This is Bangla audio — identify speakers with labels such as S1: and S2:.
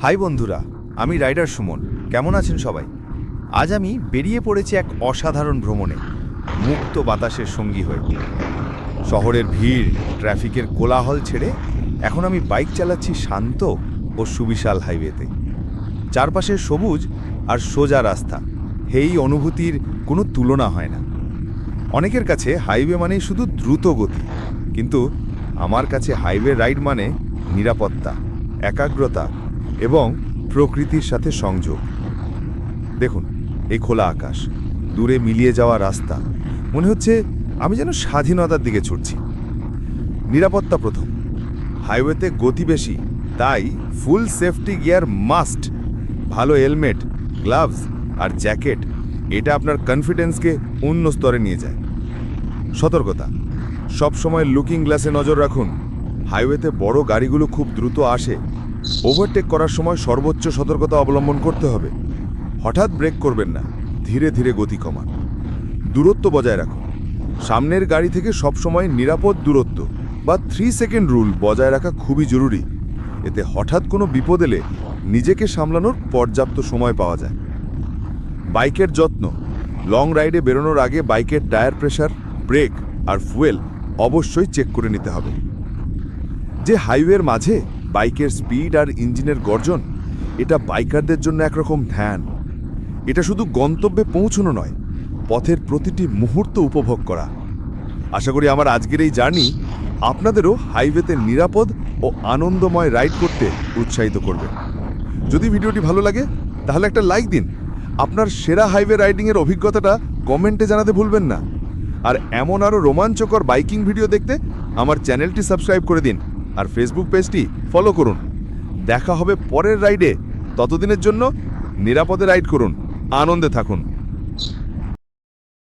S1: হাই বন্ধুরা, আমি রাইডার সুমন। কেমন আছেন সবাই? আজ আমি বেরিয়ে পড়েছি এক অসাধারণ ভ্রমণে, মুক্ত বাতাসের সঙ্গী হয়ে। শহরের ভিড়, ট্রাফিকের কোলাহল ছেড়ে এখন আমি বাইক চালাচ্ছি শান্ত ও সুবিশাল হাইওয়েতে। চারপাশে সবুজ আর সোজা রাস্তা, এই অনুভূতির কোনো তুলনা হয় না। অনেকের কাছে হাইওয়ে মানেই শুধু দ্রুত গতি, কিন্তু আমার কাছে হাইওয়ে রাইড মানে নিরাপত্তা, একাগ্রতা এবং প্রকৃতির সাথে সংযোগ। দেখুন, এই খোলা আকাশ, দূরে মিলিয়ে যাওয়া রাস্তা, মনে হচ্ছে আমি যেন স্বাধীনতার দিকে ছুটছি। নিরাপত্তা প্রথম। হাইওয়েতে গতি বেশি, তাই ফুল সেফটি গিয়ার মাস্ট। ভালো হেলমেট, গ্লাভস আর জ্যাকেট, এটা আপনার কনফিডেন্সকে অন্য স্তরে নিয়ে যায়। সতর্কতা, সবসময় লুকিং গ্লাসে নজর রাখুন। হাইওয়েতে বড় গাড়িগুলো খুব দ্রুত আসে, ওভারটেক করার সময় সর্বোচ্চ সতর্কতা অবলম্বন করতে হবে। হঠাৎ ব্রেক করবেন না, ধীরে ধীরে গতি কমান। দূরত্ব বজায় রাখুন। সামনের গাড়ি থেকে সবসময় নিরাপদ দূরত্ব বা 3 সেকেন্ড রুল বজায় রাখা খুবই জরুরি। এতে হঠাৎ কোনো বিপদ এলে নিজেকে সামলানোর পর্যাপ্ত সময় পাওয়া যায়। বাইকের যত্ন। লং রাইডে বেরোনোর আগে বাইকের টায়ার প্রেশার, ব্রেক আর ফুয়েল অবশ্যই চেক করে নিতে হবে। যে হাইওয়ের মাঝে বাইকের স্পিড আর ইঞ্জিনের গর্জন, এটা বাইকারদের জন্য একরকম ধ্যান। এটা শুধু গন্তব্যে পৌঁছানো নয়, পথের প্রতিটি মুহূর্ত উপভোগ করা। আশা করি আমার আজকের এই জার্নি আপনাদেরও হাইওয়েতে নিরাপদ ও আনন্দময় রাইড করতে উৎসাহিত করবে। যদি ভিডিওটি ভালো লাগে তাহলে একটা লাইক দিন। আপনার সেরা হাইওয়ে রাইডিংয়ের অভিজ্ঞতাটা কমেন্টে জানাতে ভুলবেন না। আর এমন আরও রোমাঞ্চকর বাইকিং ভিডিও দেখতে আমার চ্যানেলটি সাবস্ক্রাইব করে দিন আর ফেসবুক পেজটি ফলো করুন। দেখা হবে পরের রাইডে। ততদিনের জন্য নিরাপদে রাইড করুন, আনন্দে থাকুন।